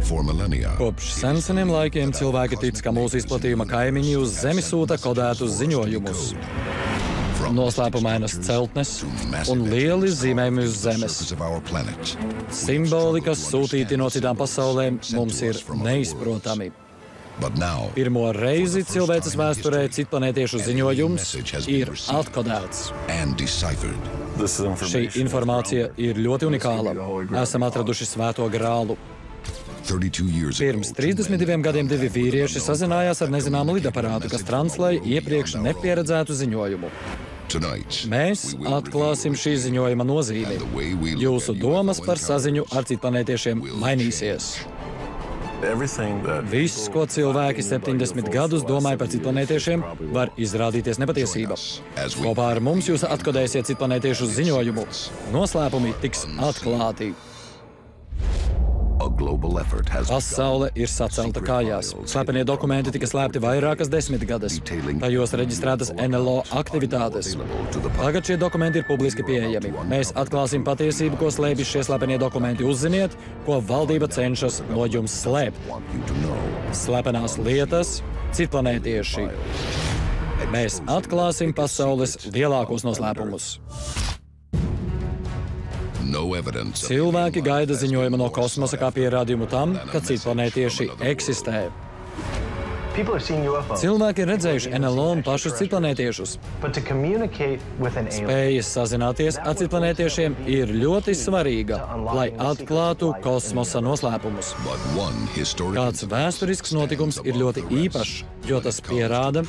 Kopš seniem laikiem cilvēki tic, ka mūsu izplatījuma kaimiņi uz Zemi sūta kodētus ziņojumus. Noslēpumainas celtnes un lieli zīmējumi uz Zemes. Simboli, kas sūtīti no citām pasaulēm, mums ir neizprotami. Pirmo reizi cilvēces vēsturē citplanētiešu ziņojums ir atkodēts. Šī informācija ir ļoti unikāla. Esam atraduši svēto grālu. Pirms 32 gadiem divi vīrieši sazinājās ar nezināmu lidaparātu, kas translēja iepriekš nepieredzētu ziņojumu. Mēs atklāsim šī ziņojuma nozīmi. Jūsu domas par saziņu ar citplanētiešiem mainīsies. Viss, ko cilvēki 70 gadus domāja par citplanētiešiem, var izrādīties nepatiesība. Kopā ar mums jūs atkodēsiet citplanētiešu ziņojumu. Noslēpumi tiks atklāti. Pasaule ir sacelta kājās. Slepenie dokumenti tika slēpti vairākas desmitgades. Tajos reģistrētas NLO aktivitātes. Tagad šie dokumenti ir publiski pieejami. Mēs atklāsim patiesību, ko slēpj šie slepenie dokumenti. Uzziniet, ko valdība cenšas no jums slēpt. Slepenās lietas, citplanētieši. Mēs atklāsim pasaules lielākos noslēpumus. Cilvēki gaida ziņojumu no kosmosa kā pierādījumu tam, ka citplanētieši eksistē. Cilvēki ir redzējuši NLO un pašus citplanētiešus. Spējas sazināties ar citplanētiešiem ir ļoti svarīga, lai atklātu kosmosa noslēpumus. Kāds vēsturisks notikums ir ļoti īpašs, jo tas pierāda,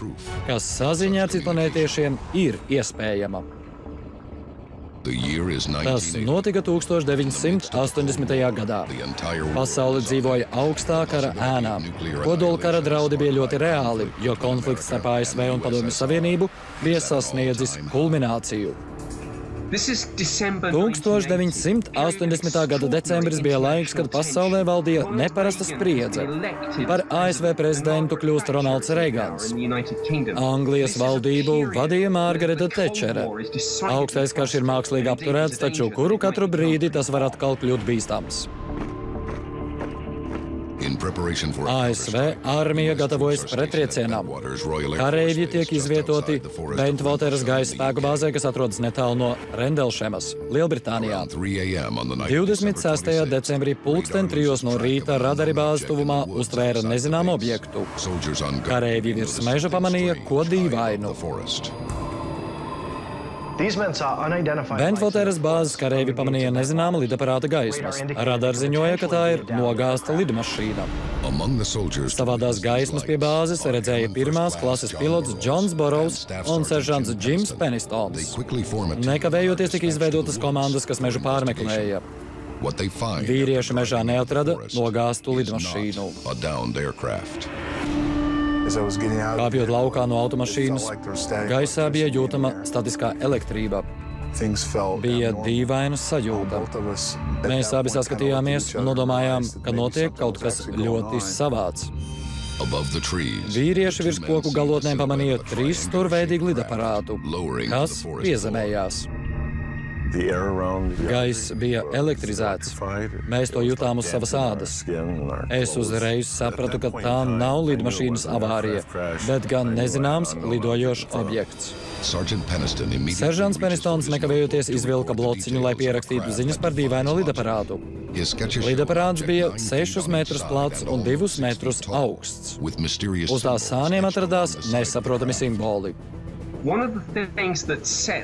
ka saziņa ar citplanētiešiem ir iespējama. Tas notika 1980. gadā. Pasaule dzīvoja augstā kara ēnā. Kodolkara draudi bija ļoti reāli, jo konflikts starp ASV un Padomju Savienību bija sasniedzis kulmināciju. 1980. gada decembris bija laiks, kad pasaulē valdīja neparasta spriedze. Par ASV prezidentu kļūst Ronalds Reigans. Anglijas valdību vadīja Margareta Tečere. Augstais karš ir mākslīgi apturēts, taču kuru katru brīdi tas var atkal kļūt bīstams. ASV armija gatavojas prettriecienam. Kareivji tiek izvietoti Bentvateras gaisa spēku bāzē, kas atrodas netālu no Rendelšemas, Lielbritānijā. 26. decembrī 3:00 no rīta radari bāzes tuvumā uztvēra nezināmu objektu. Kareivji virs meža pamanīja ko dīvainu. Bentvateras bāzes kareivji pamanīja nezināma lidaparāta gaismas. Radar ziņoja, ka tā ir nogāzta lidmašīna. Savādās gaismas pie bāzes redzēja pirmās klases pilots Džons Borovs un seržants Džims Penistons. Nekavējoties tika izveidotas komandas, kas mežu pārmeklēja. Vīrieši mežā neatrada nogāztu lidmašīnu. Kāpjot laukā no automašīnas, gaisā bija jūtama statiskā elektrība. Bija dīvaina sajūta. Mēs abi saskatījāmies un nodomājām, ka notiek kaut kas ļoti savāds. Vīrieši virs koku galotnēm pamanīja 3 stūrveidīgu lidaparātu, kas piezemējās. Gaiss bija elektrizēts. Mēs to jutām uz savas ādas. Es uzreiz sapratu, ka tā nav lidmašīnas avārija, bet gan nezināms lidojošs objekts. Seržants Penistons nekavējoties izvilka blociņu, lai pierakstītu ziņas par dīvaino lidaparātu. Lidaparāts bija 6 metrus plats un 2 metrus augsts. Uz tā sāniem atradās nesaprotami simboli.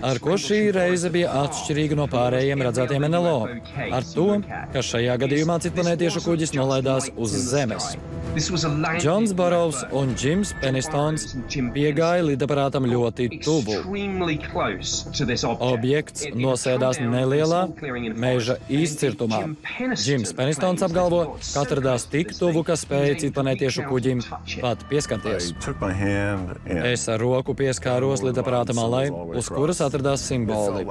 Ar ko šī reize bija atšķirīga no pārējiem redzētiem NLO? Ar to, ka šajā gadījumā citplanētiešu kuģis nolaidās uz Zemes. Džons Borovs un Džims Penistons piegāja lidaparātam ļoti tuvu. Objekts nosēdās nelielā meža izcirtumā. Džims Penistons apgalvo, ka atradās tik tuvu, ka spēja citplanētiešu kuģim pat pieskarties. Es ar roku pieskāros lidaparāta malai, uz kuras atradās simboli.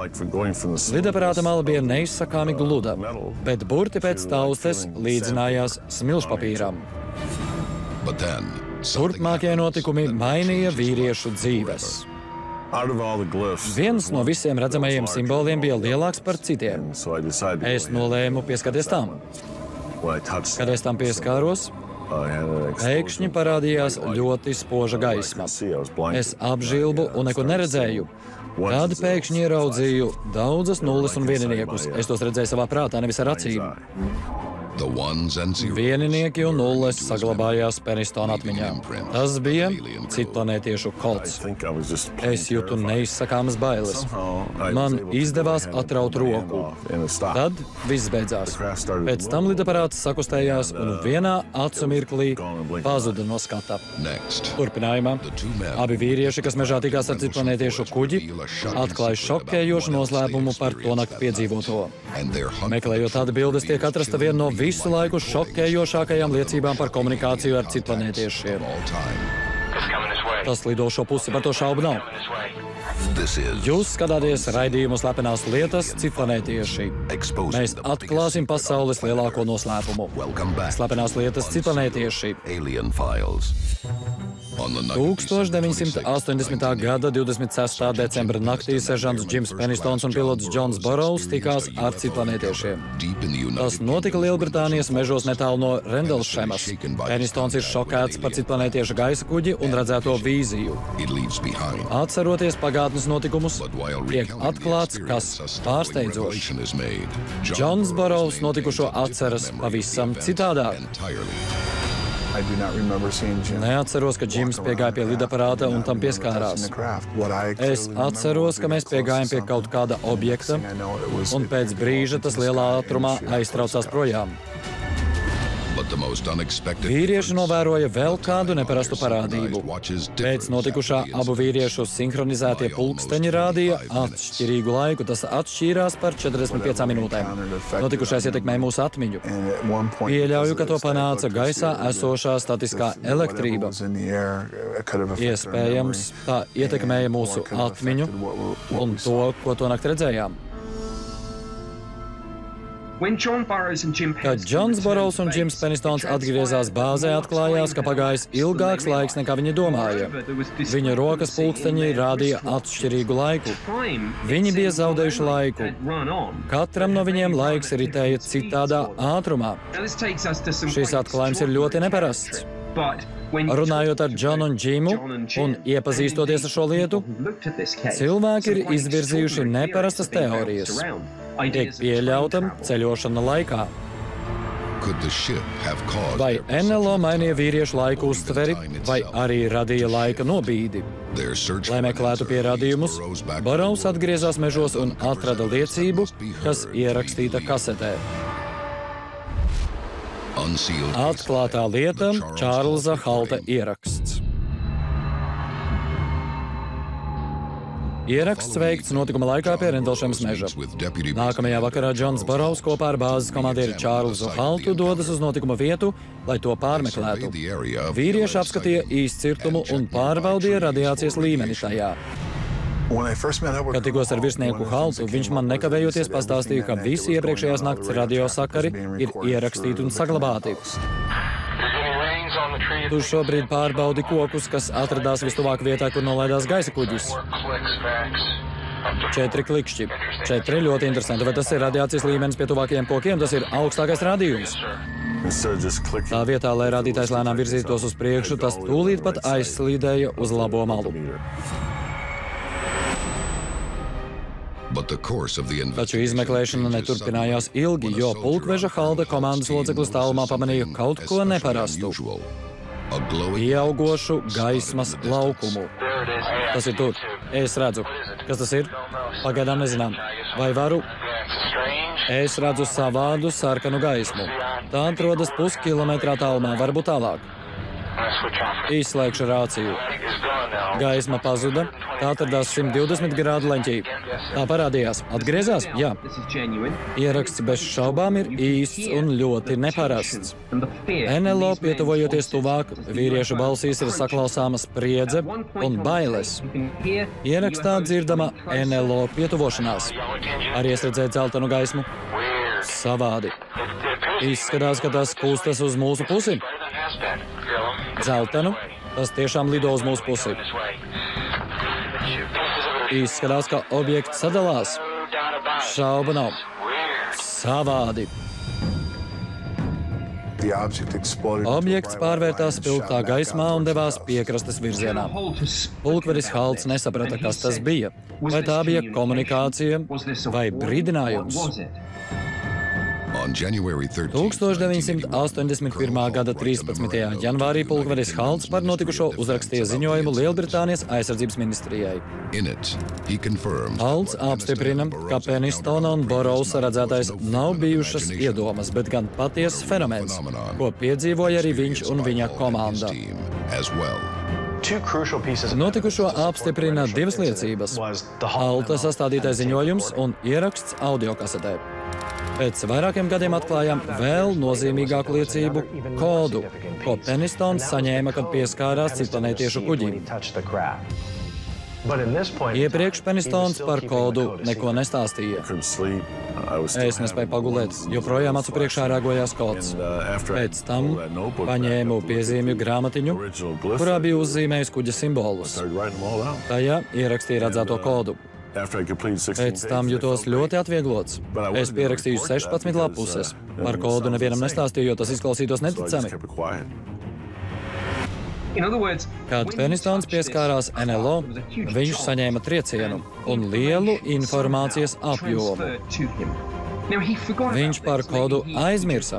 Lidaparāta mala bija neizsakāmi gluda, bet burti pēc taustes līdzinājās smilšpapīram. Turpmākie notikumi mainīja vīriešu dzīves. Viens no visiem redzamajiem simboliem bija lielāks par citiem. Es nolēmu pieskarties tam. Kad es tam pieskāros, pēkšņi parādījās ļoti spoža gaisma. Es apžilbu un neko neredzēju. Tad pēkšņi ieraudzīju daudzas nulles un vieniniekus. Es tos redzēju savā prātā, nevis ar acīm. Vieninieki un nulles saglabājās Penistona atmiņā. Tas bija citplanētiešu kods. Es jūtu neizsakāmas bailes. Man izdevās atraut roku. Tad viss beidzās. Pēc tam lidaparāts sakustējās un vienā acu mirklī pazuda no skata. Turpinājumā abi vīrieši, kas mežā tikās ar citplanētiešu kuģi, atklāja šokējošu noslēpumu par to nakti piedzīvoto. Meklējot atbildes, tiek atrasta viena no visu laiku šokējošākajām liecībām par komunikāciju ar citplanētiešiem. Tas lido šo pusi, par to šaubu nav. Jūs skatāties raidījumu Slepenās lietas citplanētieši. Mēs atklāsim pasaules lielāko noslēpumu. Slepenās lietas citplanētieši. 1980. gada 26. decembra naktī seržants Džims Penistons un pilots Džons Burrows tikās ar citplanētiešiem. Tas notika Lielbritānijas mežos netālu no Rendlšemas. Penistons ir šokēts par citplanētiešu gaisa kuģi un redzēto vīziju. Atceroties pagātnes notikumus, tiek atklāts, kas pārsteidzošs. Džons Burrows notikušo atceras pavisam citādāk. Neatceros, ka Džims piegāja pie lidaparāta un tam pieskārās. Es atceros, ka mēs piegājām pie kaut kāda objekta, un pēc brīža tas lielā ātrumā aiztraucās projām. Vīrieši novēroja vēl kādu neparastu parādību. Pēc notikušā abu vīriešu sinhronizētie pulksteņi rādīja atšķirīgu laiku. Tas atšķīrās par 45 minūtēm. Notikušais ietekmēja mūsu atmiņu. Pieļauju, ka to panāca gaisā esošā statiskā elektrība. Iespējams, tā ietekmēja mūsu atmiņu un to, ko to nakti redzējām. Kad Džons Burrows un Džims Penistons atgriezās bāzē, atklājās, ka pagājis ilgāks laiks, nekā viņi domāja. Viņa rokas pulksteņi rādīja atšķirīgu laiku. Viņi bija zaudējuši laiku. Katram no viņiem laiks ritēja citādā ātrumā. Šis atklājums ir ļoti neparasts. Runājot ar Džonu un Džimu un iepazīstoties ar šo lietu, cilvēki ir izvirzījuši neparastas teorijas. Tiek pieļauta ceļošana laikā. Vai NLO mainīja vīriešu laiku uztveri, vai arī radīja laika nobīdi? Lai meklētu pierādījumus, Burrows atgriezās mežos un atrada liecību, kas ierakstīta kasetē. Atklātā lieta - Čārlza Halta ieraksts. Ieraksts veikts notikuma laikā pie Rendlšemas meža. Nākamajā vakarā Džons Burrows kopā ar bāzes komandieri Čārlzu Haltu dodas uz notikuma vietu, lai to pārmeklētu. Vīrieši apskatīja īscirtumu un pārbaudīja radiācijas līmeni tajā. Kad tikos ar virsnieku Haltu, viņš man nekavējoties pastāstīja, ka visi iepriekšējās nakts radiosakari ir ierakstīti un saglabāti. Tu šobrīd pārbaudi kokus, kas atradās vistuvāk vietā, kur nolaidās gaisa kuģis. 4 klikšķi. 4 ļoti interesanti. Vai tas ir radiācijas līmenis pie tuvākajiem kokiem? Tas ir augstākais rādījums. Tā vietā, lai rādītājs lēnām virzītos uz priekšu, tas tūlīt pat aizslīdēja uz labo malu. Taču izmeklēšana neturpinājās ilgi, jo pulkveža Halda komandas loceklis tālumā pamanīja kaut ko neparastu. Pieaugošu gaismas laukumu. Tas ir tur. Es redzu. Kas tas ir? Pagaidām nezinām. Vai varu? Es redzu savādu sarkanu gaismu. Tā atrodas puskilometrā tālumā, varbūt tālāk. Izslēgšu rāciju. Gaisma pazuda. Tā atradās 120 grādu leņķī. Tā parādījās. Atgriezās? Jā. Ieraksts bez šaubām ir īsts un ļoti neparasts. NLO pietuvojoties tuvāk, vīriešu balsīs ir saklausāma spriedze un bailes. Ierakstā dzirdama NLO pietuvošanās. Arī es redzēju dzeltenu gaismu. Savādi. Izskatās, ka tas kustas uz mūsu pusi. Dzeltenu. Tas tiešām lido uz mūsu pusi. Izskatās, ka objekts sadalās. Šauba nav. Savādi. Objekts pārvērtās spilgtā gaismā un devās piekrastes virzienā. Pulkvedis Halts nesaprata, kas tas bija. Vai tā bija komunikācija vai brīdinājums? 1981. gada 13. janvārī pulkvedis Halts par notikušo uzrakstīja ziņojumu Lielbritānijas aizsardzības ministrijai. Halts apstiprina, ka Penistona un Burroughsa redzētais nav bijušas iedomas, bet gan patiesas fenomens, ko piedzīvoja arī viņš un viņa komanda. Notikušo apstiprina divas liecības - Halta sastādītais ziņojums un ieraksts audiokasetē. Pēc vairākiem gadiem atklājām vēl nozīmīgāku liecību - kodu, ko Penistons saņēma, kad pieskārās citplanētiešu kuģim. Iepriekš Penistons par kodu neko nestāstīja. Es nespēju pagulēt, joprojām acu priekšā rāgojās kods. Pēc tam paņēmu piezīmju grāmatiņu, kurā bija uzzīmējis kuģa simbolus. Tajā ierakstīja redzēto kodu. Pēc tam jutos ļoti atvieglots. Es pierakstīju 16 lapuses. Par kodu nevienam nestāstīju, jo tas izklausītos neticami. Kad Penistons pieskārās NLO, viņš saņēma triecienu un lielu informācijas apjomu. Viņš par kodu aizmirsa.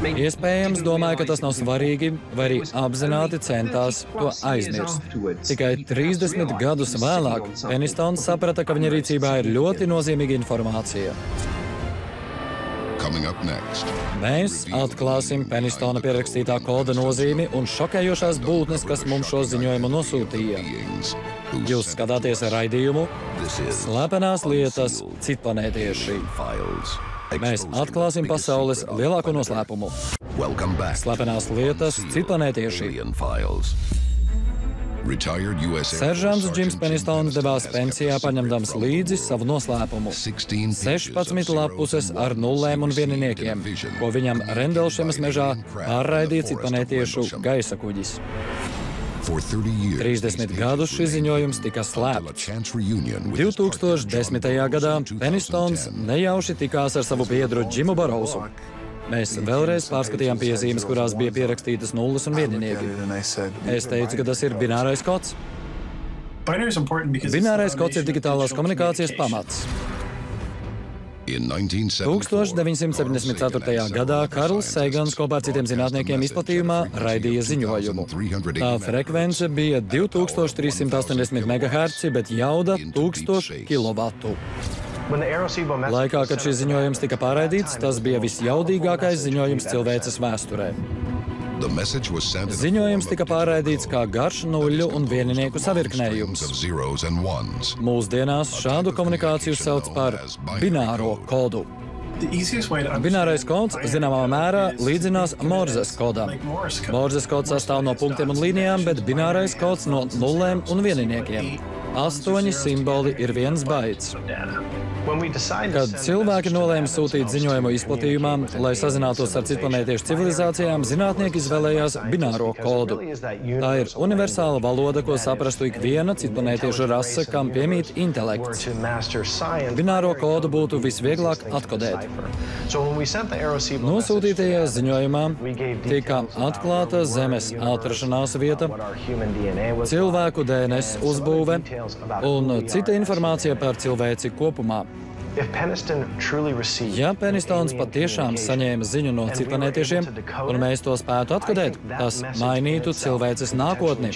Iespējams, domāja, ka tas nav svarīgi, vai arī apzināti centās to aizmirst. Tikai 30 gadus vēlāk Penistons saprata, ka viņa rīcībā ir ļoti nozīmīga informācija. Mēs atklāsim Penistona pierakstītā koda nozīmi un šokējošās būtnes, kas mums šo ziņojumu nosūtīja. Jūs skatāties raidījumu Slepenās lietas citplanētieši. Mēs atklāsim pasaules lielāko noslēpumu. Slepenās lietas citplanētieši. Seržants Džims Penistons devās pensijā, paņemdams līdzi savu noslēpumu - 16 lapuses ar nullēm un vieniniekiem, ko viņam Rendelšemas mežā pārraidīja citplanētiešu gaisa kuģis. 30 gadus šis ziņojums tika slēpts. 2010. gadā Penistons nejauši tikās ar savu biedru Džimu Burroughsu. Mēs vēlreiz pārskatījām piezīmes, kurās bija pierakstītas nulles un vieninieki. Es teicu, ka tas ir binārais kods. Binārais kods ir digitālās komunikācijas pamats. 1974. gadā Karls Sagans kopā ar citiem zinātniekiem izplatījumā raidīja ziņojumu. Tā frekvence bija 2380 MHz, bet jauda 1000 kW. Laikā, kad šis ziņojums tika pārraidīts, tas bija visjaudīgākais ziņojums cilvēces vēsturē. Ziņojums tika pārraidīts kā garš nuļu un vieninieku savirknējums. Mūsdienās šādu komunikāciju sauc par bināro kodu. Binārais kods zināmā mērā līdzinās Morzes kodam. Morzes kods sastāv no punktiem un līnijām, bet binārais kods no nullēm un vieniniekiem. 8 simboli ir viens baits. Kad cilvēki nolēma sūtīt ziņojumu izplatījumā, lai sazinātos ar citplanētiešu civilizācijām, zinātnieki izvēlējās bināro kodu. Tā ir universāla valoda, ko saprastu ikviena citplanētiešu rase, kam piemīt intelekts. Bināro kodu būtu visvieglāk atkodēt. Nosūtītajā ziņojumā tika atklāta Zemes atrašanās vieta, cilvēku DNS uzbūve un cita informācija par cilvēci kopumā. Ja Penistons patiešām saņēma ziņu no citplanētiešiem, un mēs to spētu atkodēt, tas mainītu cilvēces nākotni.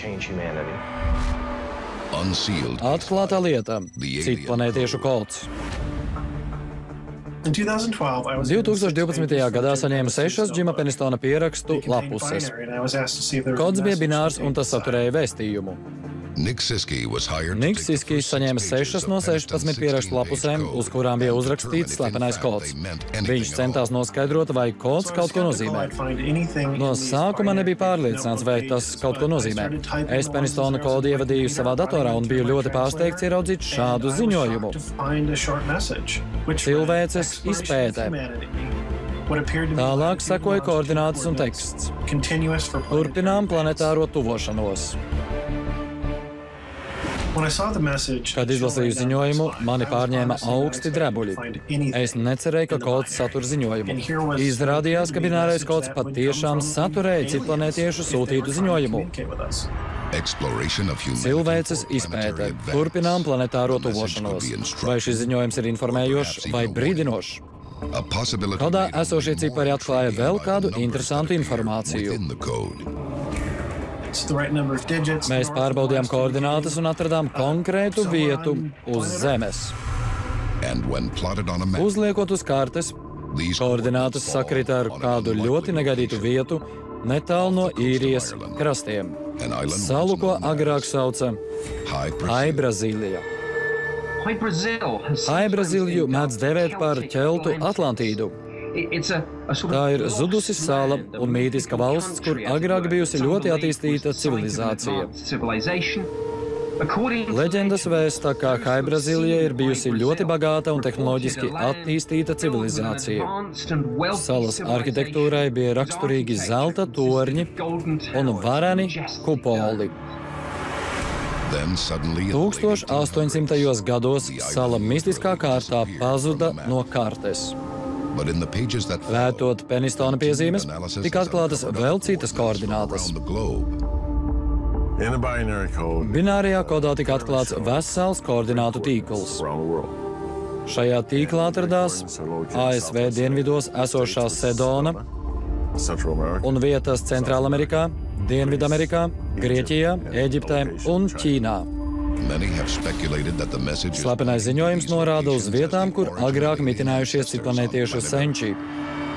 Atklātā lieta - citplanētiešu kods. 2012. gadā saņēmu 6 Džima Penistona pierakstu lapuses. Kods bija binārs un tas saturēja vēstījumu. Niks Siskijs saņēma 6 no 16 pierakstu lapusēm, uz kurām bija uzrakstīts slepenais kods. Viņš centās noskaidrot, vai kods kaut ko nozīmē. No sākuma nebija pārliecināts, vai tas kaut ko nozīmē. Es Penistona kodu ievadīju savā datorā un biju ļoti pārsteigts ieraudzīt šādu ziņojumu. Cilvēces izpētē. Tālāk sekoja koordinātas un teksts. Turpinām planetāro tuvošanos. Kad izlasīju ziņojumu, mani pārņēma augsti drebuļi. Es necerēju, ka kods satur ziņojumu. Izrādījās, ka binārais kods patiešām saturēja citplanētiešu sūtītu ziņojumu. Cilvēces izpēte. Turpinām planetāro tuvošanos. Vai šis ziņojums ir informējošs vai brīdinošs? Kodā esošie cipari atklāja vēl kādu interesantu informāciju. Mēs pārbaudījām koordinātas un atradām konkrētu vietu uz Zemes. Uzliekot uz kartes, koordinātas sakrita ar kādu ļoti negaidītu vietu netālu no Īrijas krastiem. Salu, ko agrāk sauca Haibrazīlija. Haibrazīliju mēdz devēt par ķeltu Atlantīdu. Tā ir zudusi sala un mītiska valsts, kur agrāk bijusi ļoti attīstīta civilizācija. Leģendas vēsta, ka Haibrazīlija ir bijusi ļoti bagāta un tehnoloģiski attīstīta civilizācija. Salas arhitektūrai bija raksturīgi zelta torņi un vareni kupoli. 1800. gados sala mistiskā kārtā pazuda no kartes. Vētot Penistona piezīmes, tika atklātas vēl citas koordinātas. Binārijā kodā tika atklāts vesels koordinātu tīkls. Šajā tīklā atradās ASV dienvidos esošā Sedona un vietas Centrālamerikā, Dienvidamerikā, Grieķijā, Ēģiptē un Ķīnā. Slepenais ziņojums norāda uz vietām, kur agrāk mitinājušies citplanētiešu senči.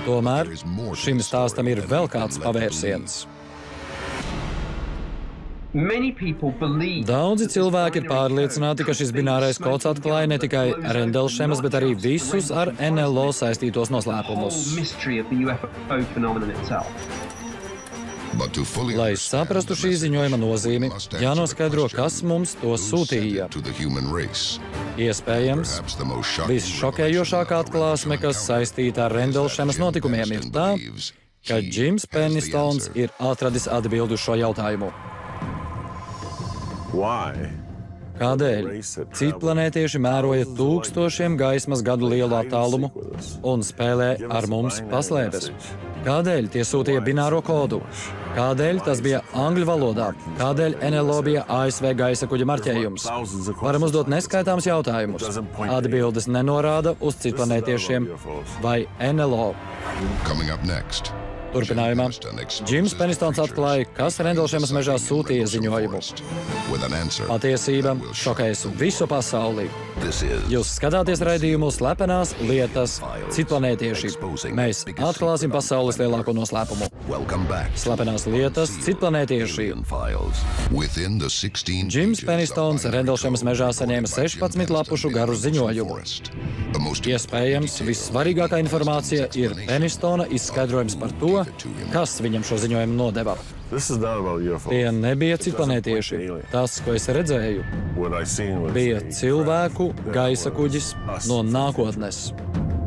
Tomēr šim stāstam ir vēl kāds pavērsiens. Daudzi cilvēki ir pārliecināti, ka šis binārais kods atklāja ne tikai Rendelšemas, bet arī visus ar NLO saistītos noslēpumus. Lai saprastu šī ziņojuma nozīmi, jānoskaidro, kas mums to sūtīja. Iespējams, visšokējošākā atklāsme, kas saistīta ar Rendelšemas notikumiem, ir tā, ka Džims Penistons ir atradis atbildi uz šo jautājumu. Kādēļ citplanētieši mēroja tūkstošiem gaismas gadu lielu attālumu un spēlē ar mums paslēpes? Kādēļ tie sūtīja bināro kodu? Kādēļ tas bija angļu valodā? Kādēļ NLO bija ASV gaisa kuģa marķējums? Varam uzdot neskaitāmus jautājumus. Atbildes nenorāda uz citplanētiešiem vai NLO. Turpinājumā Džims Penistons atklāja, kas Rendelšemas mežā sūtīja ziņojumu. Patiesība šokēs visu pasauli. Jūs skatāties raidījumu Slepenās lietas citplanētieši. Mēs atklāsim pasaules lielāko noslēpumu. Slepenās lietas citplanētieši. Džims Penistons Rendelšemas mežā saņēma 16 lapušu garu ziņojumu. Iespējams, vissvarīgākā informācija ir Penistona izskaidrojums par to, kas viņam šo ziņojumu nodeva. Tie nebija citplanētieši. Tas, ko es redzēju, bija cilvēku gaisa kuģis no nākotnes.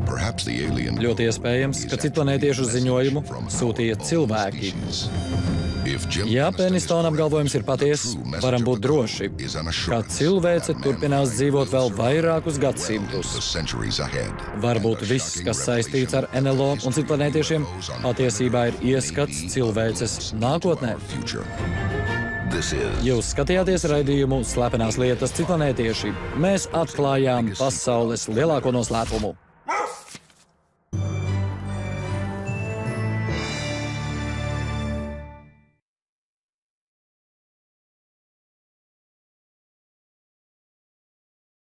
Ļoti iespējams, ka citplanētiešu ziņojumu sūtīja cilvēki. Ja Penistona apgalvojums ir patiess, varam būt droši, ka cilvēce turpinās dzīvot vēl vairākus gadsimtus. Varbūt viss, kas saistīts ar NLO un citplanētiešiem, patiesībā ir ieskats cilvēces nākotnē. Jūs skatījāties raidījumu Slepenās lietas citplanētieši. Mēs atklājām pasaules lielāko noslēpumu.